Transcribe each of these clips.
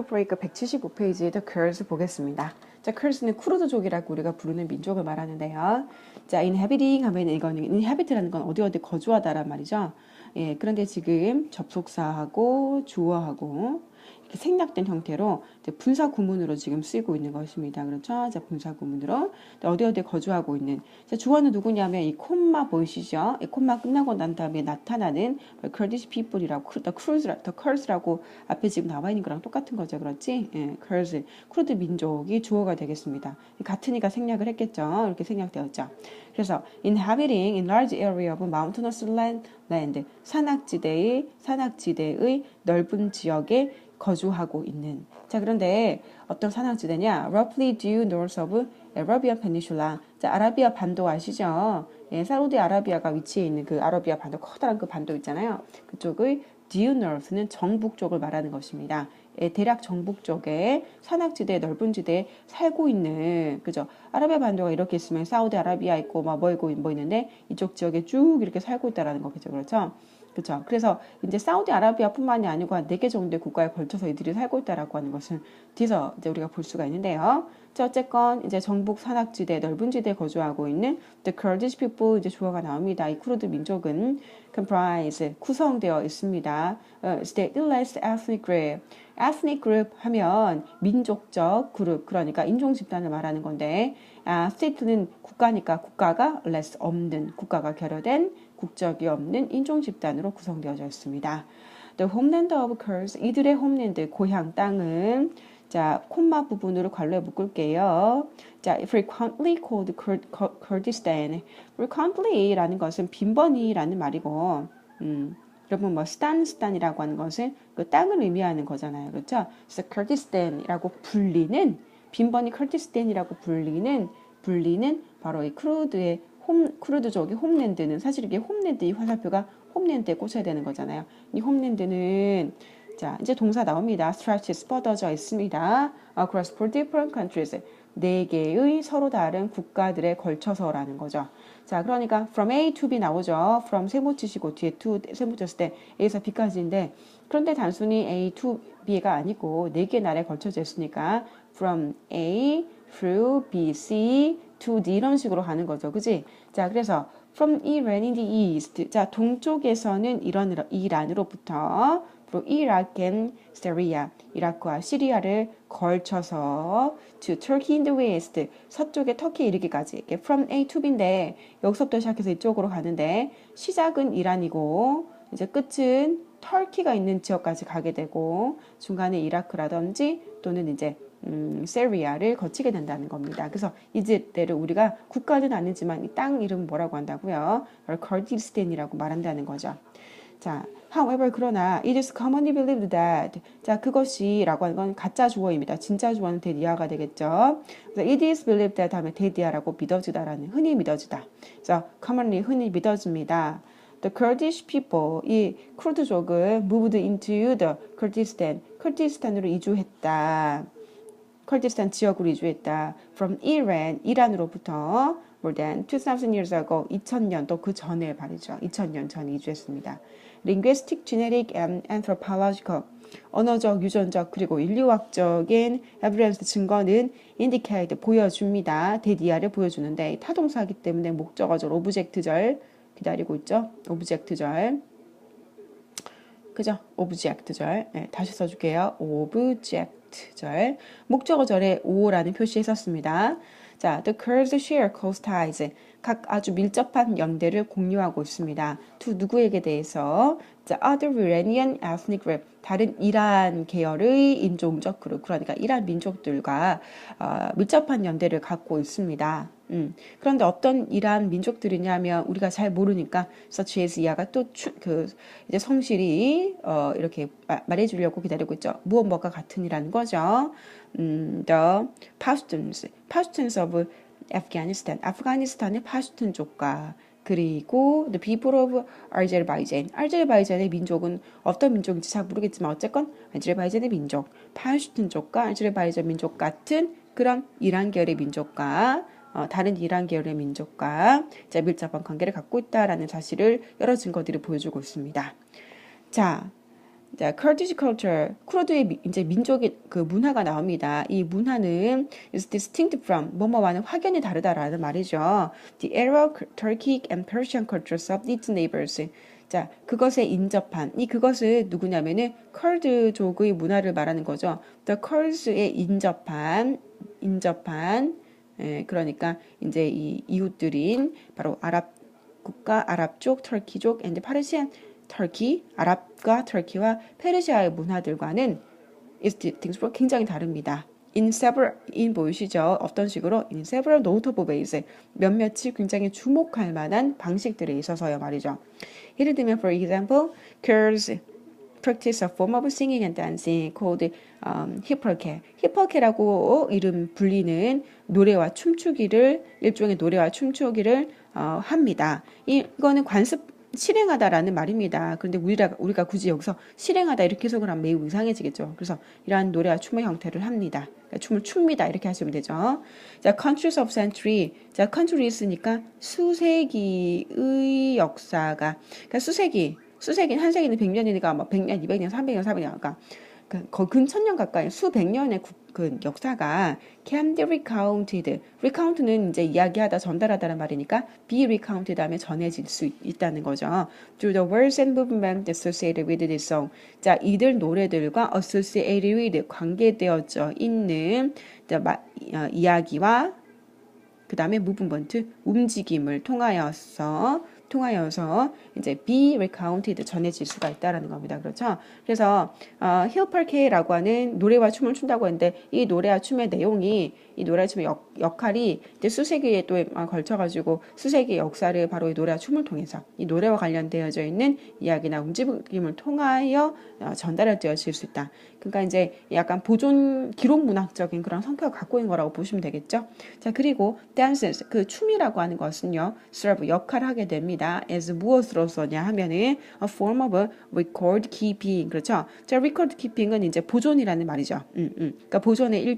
브레이크 175페이지의 The Kurds 보겠습니다. 자, Kurds는 쿠르드족이라고 우리가 부르는 민족을 말하는데요. 자, inhabiting 하면 이거는 inhabit라는 건 어디 거주하다란 말이죠. 예, 그런데 지금 접속사하고 주어하고 이렇게 생략된 형태로 이제 분사 구문으로 지금 쓰이고 있는 것입니다. 그렇죠? 자, 분사 구문으로 어디 거주하고 있는. 자, 주어는 누구냐면 이 콤마 보이시죠? 이 콤마 끝나고 난 다음에 나타나는 Kurdish people이라고 the Kurds라고 앞에 지금 나와 있는 거랑 똑같은 거죠. 그렇지? 예, Kurds, 쿠르드 민족이 주어가 되겠습니다. 같으니까 생략을 했겠죠. 이렇게 생략되었죠. 그래서 inhabiting in large area of mountainous land, 산악지대의 넓은 지역에 거주하고 있는. 자, 그런데 어떤 산악지대냐? Roughly due north of Arabian Peninsula. 자, 아라비아 반도 아시죠? 예, 사우디아라비아가 위치해 있는 그 아라비아 반도, 커다란 그 반도 있잖아요. 그쪽의 due north는 정북쪽을 말하는 것입니다. 예, 대략 정북쪽에 산악지대, 넓은 지대에 살고 있는, 그죠? 아라비아 반도가 이렇게 있으면 사우디아라비아 있고, 뭐 있는데, 이쪽 지역에 쭉 이렇게 살고 있다라는 거겠죠. 그렇죠? 그렇죠. 그래서 이제 사우디아라비아뿐만이 아니고 한 4개 정도의 국가에 걸쳐서 이들이 살고 있다라고 하는 것은 뒤에서 이제 우리가 볼 수가 있는데요. 자, 어쨌건 이제 정북 산악지대, 넓은 지대에 거주하고 있는 the Kurdish people 이제 주어가 나옵니다. 이 쿠르드 민족은 comprise 구성되어 있습니다. stateless ethnic group. ethnic group 하면 민족적 그룹, 그러니까 인종 집단을 말하는 건데, state는 국가니까 국가가 less 없는, 국가가 결여된 국적이 없는 인종 집단으로 구성되어져 있습니다. The homeland of Kurds, 이들의 홈랜드, 고향 땅은, 자, 콤마 부분으로 괄호에 묶을게요. 자, frequently called Kurdistan. frequently라는 것은 빈번히라는 말이고, 여러분 뭐 스탄이라고 하는 것은 그 땅을 의미하는 거잖아요. 그렇죠? 그래서 Kurdistan이라고 불리는, 빈번히 Kurdistan이라고 불리는 바로 이 쿠르드족의 홈랜드는, 사실 이게 홈랜드, 이 화살표가 홈랜드에 꽂혀야 되는 거잖아요. 이 홈랜드는, 자, 이제 동사 나옵니다. stretches, 뻗어져 있습니다. across four different countries. 4개의 서로 다른 국가들에 걸쳐서라는 거죠. 자, 그러니까 from A to B 나오죠. from 세모 치시고 뒤에 to 세모 쳤을 때 A에서 B까지인데, 그런데 단순히 A to B가 아니고 4개 나라에 걸쳐져 있으니까 from A through B, C to D 이런 식으로 가는 거죠. 그지? 자, 그래서 from Iran in the east. 자, 동쪽에서는 이란으로부터 이라크 and 시리아, 이라크와 시리아를 걸쳐서 to Turkey in the west, 서쪽의 터키에 이르기까지. from A to B인데 여기서부터 시작해서 이쪽으로 가는데 시작은 이란이고 이제 끝은 터키가 있는 지역까지 가게 되고 중간에 이라크라든지 또는 이제 시리아를 거치게 된다는 겁니다. 그래서 이제대로 우리가 국가는 아니지만 이 땅 이름 뭐라고 한다고요? 커디스탄이라고 말한다는 거죠. 자, however, 그러나 it is commonly believed that, 자, 그것이라고 하는 건 가짜 주어입니다. 진짜 주어는 데디아가 되겠죠. 그래서 it is believed that 하면 데디아라고 믿어지다라는, 흔히 믿어지다. 그래서 commonly, 흔히 믿어집니다. The Kurdish people, 이 쿠르드족은 moved into the Kurdistan, 쿠르디스탄으로 이주했다. 쿠르디스탄 지역으로 이주했다. From Iran, 이란으로부터 more than 2,000 years ago, 2000년, 또 그 전에 말이죠. 2000년 전에 이주했습니다. Linguistic, genetic, and anthropological, 언어적, 유전적, 그리고 인류학적인 evidence, 증거는 indicate, 보여줍니다. 데디아를 보여주는데 타동사이기 때문에 목적어절, 오브젝트절 기다리고 있죠. 오브젝트절. 그죠? 오브젝트절. 네, 다시 써줄게요. 오브젝트절. 목적어절에 오라는 표시했었습니다. 자, the Kurds share close ties. 각 아주 밀접한 연대를 공유하고 있습니다. to 누구에게 대해서? 자, other Iranian ethnic group. 다른 이란 계열의 인종적 그룹. 그러니까 이란 민족들과 밀접한 연대를 갖고 있습니다. 그런데 어떤 이란 민족들이냐면 우리가 잘 모르니까 such as 이하가 또 이제 성실히 이렇게 말해주려고 기다리고 있죠. 무엇과 같은이라는 거죠. The Pashtuns of Afghanistan, 아프가니스탄의 파슈툰족과 그리고 the people of Azerbaijan, 아제르바이잔의 민족은 어떤 민족인지 잘 모르겠지만 어쨌건 아제르바이잔의 민족, 파슈툰족과 아제르바이잔 민족 같은 그런 이란 계열의 민족과 다른 이란 계열의 민족과 밀접한 관계를 갖고 있다라는 사실을 여러 증거들이 보여주고 있습니다. 자, 자, Kurdish culture, 쿠르드의 이제 민족의 그 문화가 나옵니다. 이 문화는 is distinct from 뭐뭐와는 확연히 다르다라는 말이죠. The Arab, Turkic, and Persian cultures of its neighbors. 자, 그것에 인접한 이 그것은 누구냐면은 컬드족의 문화를 말하는 거죠. The Kurds에 인접한 그러니까 이제 이 이웃들인 바로 아랍 국가, 아랍족, 터키족, and 파르시안 터키, 아랍과 터키와 페르시아의 문화들과는 is distinct 굉장히 다릅니다. in 보이시죠? 어떤 식으로 in several notable ways 몇몇이 굉장히 주목할 만한 방식들에 있어서요 말이죠. 예를 들면 for example, Kurds practice a form of singing and dancing called 히펄케. 히펄케라고 이름 불리는 노래와 춤추기를 일종의 노래와 춤추기를 합니다. 이거는 관습 실행하다라는 말입니다. 그런데 우리가 굳이 여기서 실행하다 이렇게 해석을 하면 매우 이상해지겠죠. 그래서 이러한 노래와 춤의 형태를 합니다. 그러니까 춤을 춥니다. 이렇게 하시면 되죠. 자, countries of century. 자, country 있으니까 수세기의 역사가. 그러니까 수세기는 한 세기는 100년이니까 뭐 100년, 200년, 300년, 400년. 그러니까 근천년 가까이 수백 년의 그 역사가 can be recounted. recount는 이제 이야기하다, 전달하다는 말이니까 be recounted 하면 전해질 수 있다는 거죠. through the words and movement associated with this song. 자, 이들 노래들과 associated with 관계되어져 있는 이야기와 그 다음에 movement 움직임을 통하여서 이제 be recounted 전해질 수가 있다라는 겁니다. 그렇죠? 그래서 히어펄케라고 하는 노래와 춤을 춘다고 했는데 이 노래와 춤의 내용이 이 노래와 춤의 역할이 이제 수세기에 또 걸쳐가지고 수세기의 역사를 바로 이 노래와 춤을 통해서 이 노래와 관련되어져 있는 이야기나 움직임을 통하여 전달되어질 수 있다. 그러니까 이제 약간 보존 기록 문학적인 그런 성격을 갖고 있는 거라고 보시면 되겠죠. 자, 그리고 dances 그 춤이라고 하는 것은요 serve 역할을 하게 됩니다. as 무엇으로서냐 하면은 a form of record keeping 그렇죠. 자, record keeping은 이제 보존이라는 말이죠. 그러니까 보존의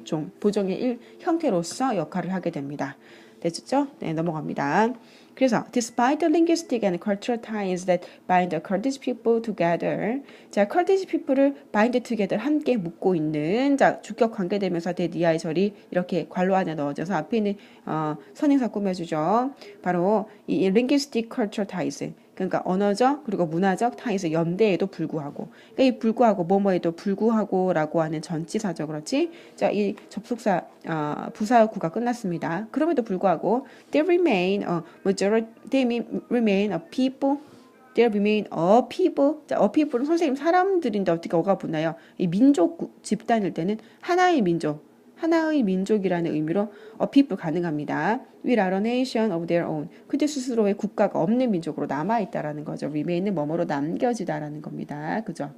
형태로서 역할을 하게 됩니다. 됐죠? 네, 넘어갑니다. 그래서 despite the linguistic and cultural ties that bind the Kurdish people together, 자, Kurdish people을 bind together 함께 묶고 있는 자, 주격 관계되면서 대니아의 절이 이렇게 괄호 안에 넣어져서 앞에 있는 선행사 꾸며주죠. 바로 이 linguistic cultural ties. 그러니까 언어적 그리고 문화적 ties 연대에도 불구하고 그러니까 이 불구하고 뭐뭐에도 불구하고라고 하는 전치사죠. 그렇지? 자, 이 접속사 부사구가 끝났습니다. 그럼에도 불구하고 they remain a people. There remain a people. 자, a people은 선생님 사람들인데 어떻게 어가 붙나요? 이 민족 집단일 때는 하나의 민족이라는 의미로 a people 가능합니다. We are a nation of their own. 그들 스스로의 국가가 없는 민족으로 남아있다라는 거죠. remain은 뭐뭐로 남겨지다라는 겁니다. 그죠?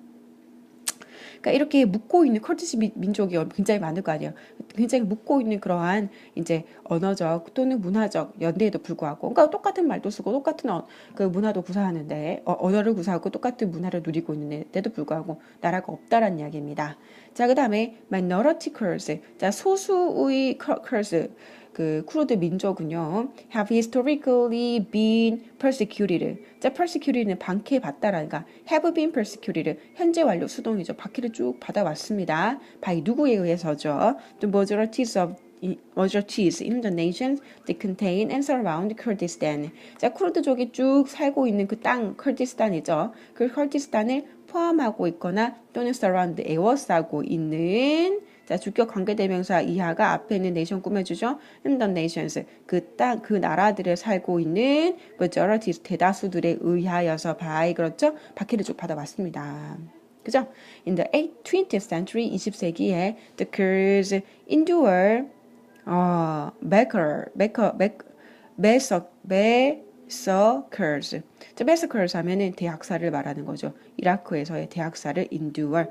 그러니까 이렇게 묶고 있는 컬티시 민족이 굉장히 많을 거 아니에요. 굉장히 묶고 있는 그러한 이제 언어적 또는 문화적 연대에도 불구하고, 그러니까 똑같은 말도 쓰고 똑같은 그 문화도 구사하는데 언어를 구사하고 똑같은 문화를 누리고 있는데도 불구하고 나라가 없다라는 이야기입니다. 자, 그 다음에 minority Kurds, 자 소수의 Kurds 그 쿠르드 민족은요, have historically been persecuted. 자, persecuted는 방해받다라니까 have been persecuted. 현재 완료 수동이죠. 박해를 쭉 받아왔습니다. by 누구에 의해서죠? The majorities in the nations that contain and surround Kurdistan. 자, 쿠르드족이 쭉 살고 있는 그 땅, 커디스탄이죠. 그 커디스탄을 포함하고 있거나 또는 surround, 에워싸고 있는 자, 주격 관계대명사 이하가 앞에 있는 네이션 꾸며주죠. In the nations, 그 땅, 그 나라들에 살고 있는 majority, 대다수들에 의하여서 by, 그렇죠? 박해를 쭉 받아왔습니다. 그죠? In the 20th century, 20세기에 the Kurds endure massacres. 자, massacres 하면은 대학살을 말하는 거죠. 이라크에서의 대학살을 endure.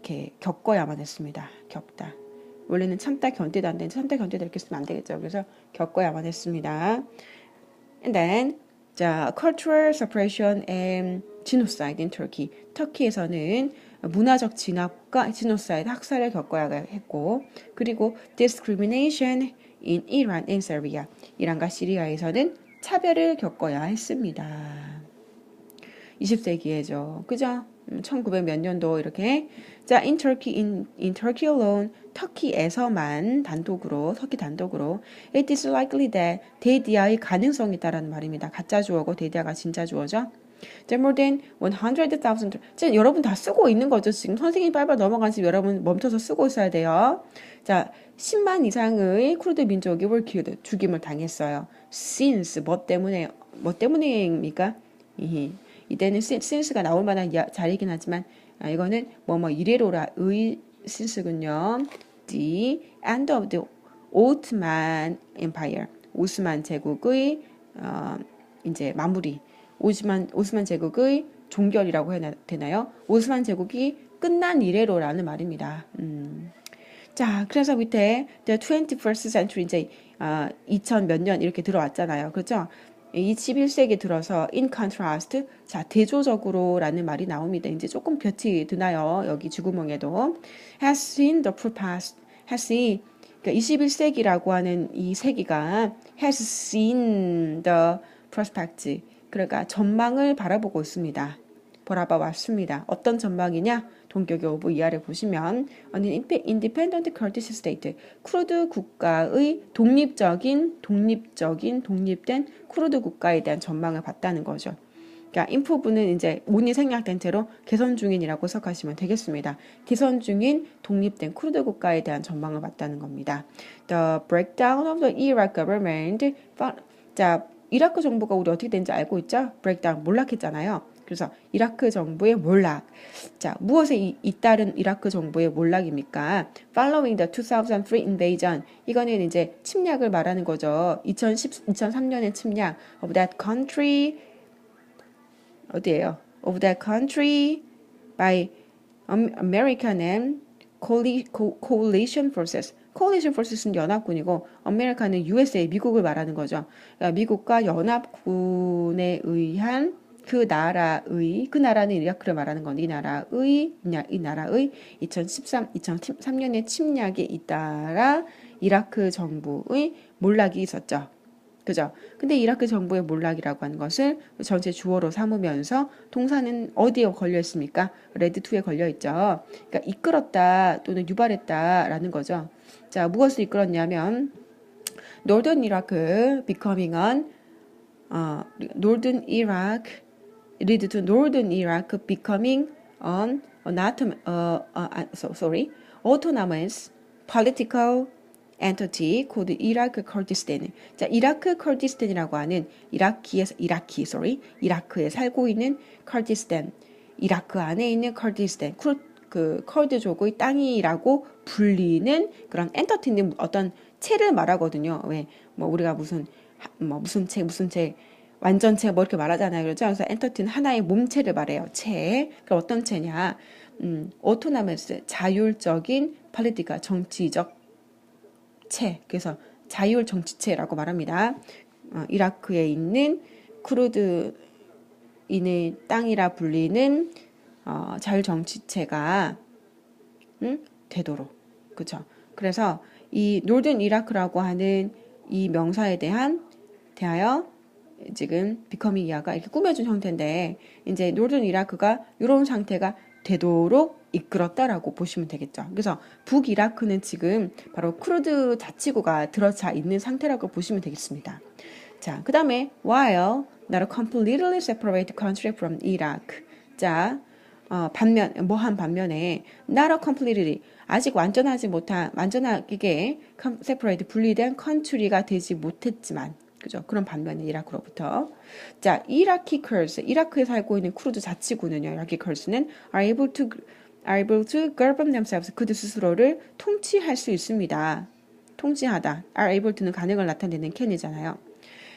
이렇게 겪어야만 했습니다. 겪다. 원래는 참다 견디다 안 되는데 참다 견디다 이렇게 쓰면 안 되겠죠. 그래서 겪어야만 했습니다. And then 자, cultural suppression and genocide in Turkey. 터키에서는 문화적 진압과 genocide 학살을 겪어야 했고, 그리고 discrimination in Iran and Syria. 이란과 시리아에서는 차별을 겪어야 했습니다. 20세기에죠. 그죠? 1900 몇 년도 이렇게. 자, in Turkey alone, 터키에서만 단독으로, 터키 단독으로 it is likely that 데디아의 가능성이 있다라는 말입니다. 가짜 주어고 데디아가 진짜 주어죠. There more than 100,000. 지금 여러분 다 쓰고 있는 거죠. 지금 선생님 빨빨 넘어간 지금 여러분 멈춰서 쓰고 있어야 돼요. 자, 10만 이상의 쿠르드 민족이 were killed, 죽임을 당했어요. Since 뭐 때문에입니까? 이때는 since가 나올 만한 자리이긴 하지만 이거는 이래로라의 since군요. The end of the Ottoman Empire, 오스만 제국의 이제 마무리. 오스만 제국의 종결이라고 해야 되나요? 오스만 제국이 끝난 이래로라는 말입니다. 자, 그래서 밑에 the 21st century 이제 2000 몇 년 이렇게 들어왔잖아요. 그렇죠? 21세기 들어서 in contrast, 자, 대조적으로라는 말이 나옵니다. 이제 조금 볕이 드나요? 여기 쥐구멍에도. has seen the past, has seen, 그러니까 21세기라고 하는 이 세기가 has seen the prospects, 그러니까 전망을 바라보고 있습니다. 바라봐 왔습니다. 어떤 전망이냐? 동격의 오브 이하를 보시면 independent Kurdish state, 쿠르드 국가의 독립된 쿠르드 국가에 대한 전망을 봤다는 거죠. 그러니까 인프부는 이제 운이 생략된 채로 개선 중인이라고 해석하시면 되겠습니다. 개선 중인 독립된 쿠르드 국가에 대한 전망을 봤다는 겁니다. The breakdown of the Iraq government. 자, 이라크 정부가 우리 어떻게 된지 알고 있죠? breakdown, 몰락했잖아요. 그래서 이라크 정부의 몰락. 자, 무엇에 잇따른 이라크 정부의 몰락입니까? Following the 2003 invasion. 이거는 이제 침략을 말하는 거죠. 2003년의 침략 of that country. 어디예요? of that country by American and coalition forces. coalition forces는 연합군이고 American은 USA, 미국을 말하는 거죠. 그러니까 미국과 연합군에 의한 그 나라는 이라크를 말하는 건데 이 나라의 2003년의 침략에 잇따라 이라크 정부의 몰락이 있었죠. 그죠? 근데 이라크 정부의 몰락이라고 하는 것을 전체 주어로 삼으면서 동사는 어디에 걸려 있습니까? 레드 2에 걸려 있죠. 그러니까 이끌었다 또는 유발했다라는 거죠. 자, 무엇을 이끌었냐면 Northern Iraq becoming Northern Iraq lead to Northern Iraq becoming autonomous political entity called Iraq Kurdistan. 자, 이라크 커디스탄이라고 하는 이라크에 살고 있는 커디스탄, 이라크 안에 있는 커디스탄, 그 커드족의 땅이라고 불리는 그런 엔터티는 어떤 체를 말하거든요. 왜? 우리가 무슨 체 완전체 이렇게 말하잖아요. 그렇죠? 그래서 엔터티는 하나의 몸체를 말해요. 체. 그럼 어떤 체냐? 오토나머스, 자율적인 팔리티가 정치적 체. 그래서 자율 정치체라고 말합니다. 이라크에 있는 쿠르드인의 땅이라 불리는 자율 정치체가 되도록. 그렇죠? 그래서 이 노던 이라크라고 하는 이 명사에 대하여 지금 비커밍 이하가 이렇게 꾸며준 형태인데 이제 노던 이라크가 이런 상태가 되도록 이끌었다라고 보시면 되겠죠. 그래서 북이라크는 지금 바로 쿠르드 자치구가 들어차 있는 상태라고 보시면 되겠습니다. 자, 그 다음에 while not a completely separate country from Iraq. 자, 반면에 not a completely 아직 완전하게 separate 분리된 country가 되지 못했지만 그죠? 그런 반면에 이라크로부터. 자, 이라키 컬스, 이라크에 살고 있는 쿠르드 자치구는요. 이라키 컬스는 are able to govern themselves. 그들 스스로를 통치할 수 있습니다. 통치하다. are able to는 가능을 나타내는 can이잖아요.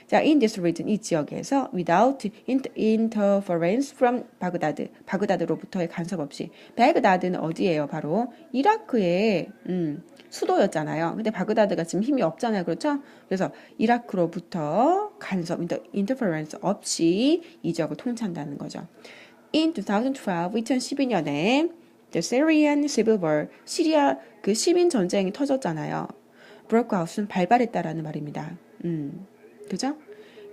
자, in this region, 이 지역에서 without interference from 바그다드. 바그다드로부터의 간섭 없이. 바그다드는 어디예요? 바로 이라크의 수도였잖아요. 근데 바그다드가 지금 힘이 없잖아요. 그렇죠? 그래서 이라크로부터 간섭, interference 없이 이 지역을 통치한다는 거죠. In 2012년에 the Syrian Civil War, 시리아 그 시민 전쟁이 터졌잖아요. broke out은 발발했다라는 말입니다. 그죠?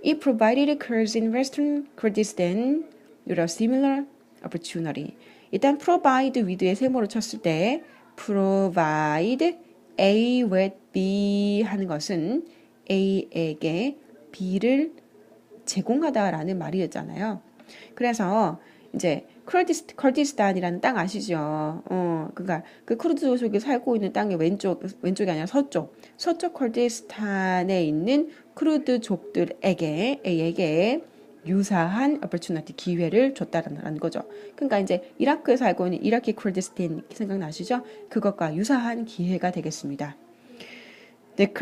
It provided Kurds in Western Kurdistan with a similar opportunity. 일단 provide with의 세모를 쳤을 때 provide A with B 하는 것은 A에게 B를 제공하다라는 말이었잖아요. 그래서 이제 커디스탄이라는 땅 아시죠? 그러니까 그 쿠르드족이 살고 있는 땅의 왼쪽이 아니라 서쪽 커디스탄에 있는 쿠르드족들에게 A에게 유사한 opportunity 기회를 줬다라는 거죠. 그러니까 이제 이라크에 살고 있는 이라키 쿠르디스탄 생각나시죠? 그것과 유사한 기회가 되겠습니다. 네,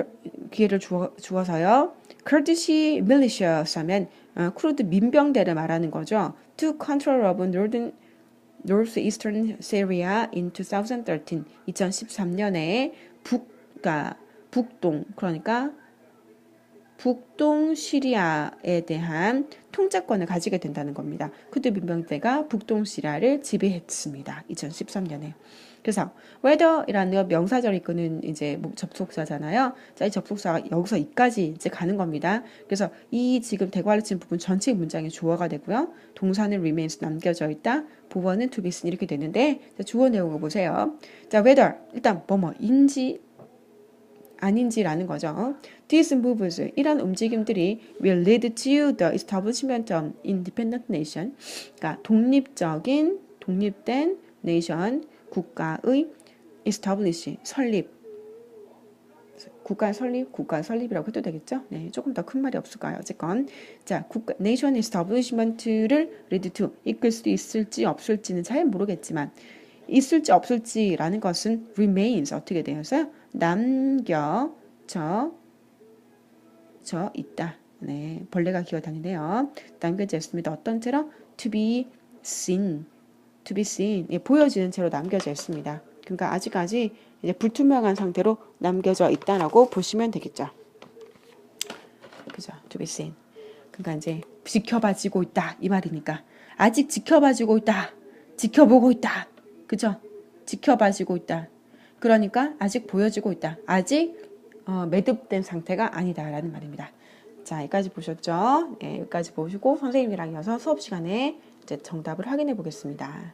기회를 주어서요. Kurdish militia면 쿠르드 민병대를 말하는 거죠. To control of northeastern Syria in 2013, 2013년에 북동, 그러니까 북동 시리아에 대한 통제권을 가지게 된다는 겁니다. 쿠르드 민병대가 북동 시리아를 지배했습니다. 2013년에. 그래서 whether이라는 명사절 이끄는 이제 접속사잖아요. 자, 이 접속사가 여기서 이까지 이제 가는 겁니다. 그래서 이 지금 대괄호 친 부분 전체 문장의 주어가 되고요. 동사는 remains 남겨져 있다. 보어는 to be seen 이렇게 되는데 자, 주어 내용을 보세요. 자, whether 일단 뭐뭐인지 아닌지라는 거죠. These moves, 이런 움직임들이 will lead to the establishment of independent nation. 그러니까 독립된 nation, 국가의 establish, 국가 설립이라고 해도 되겠죠? 네, 조금 더 큰 말이 없을까요? 어쨌건 자, nation establishment를 lead to 이끌 수 있을지 없을지는 잘 모르겠지만 있을지 없을지라는 것은 remains 어떻게 되어서요? 남겨져 있다. 네, 벌레가 기어다니네요. 남겨져 있습니다. 어떤 채로? to be seen. 예, 보여지는 채로 남겨져 있습니다. 그러니까 아직까지 이제 불투명한 상태로 남겨져 있다라고 보시면 되겠죠. 그죠? to be seen. 그러니까 이제 지켜봐지고 있다 이 말이니까 아직 지켜봐지고 있다. 지켜보고 있다. 그죠? 지켜봐지고 있다. 그러니까 아직 보여지고 있다. 아직 매듭된 상태가 아니다라는 말입니다. 자, 여기까지 보셨죠? 네, 여기까지 보시고 선생님이랑 이어서 수업 시간에 이제 정답을 확인해 보겠습니다.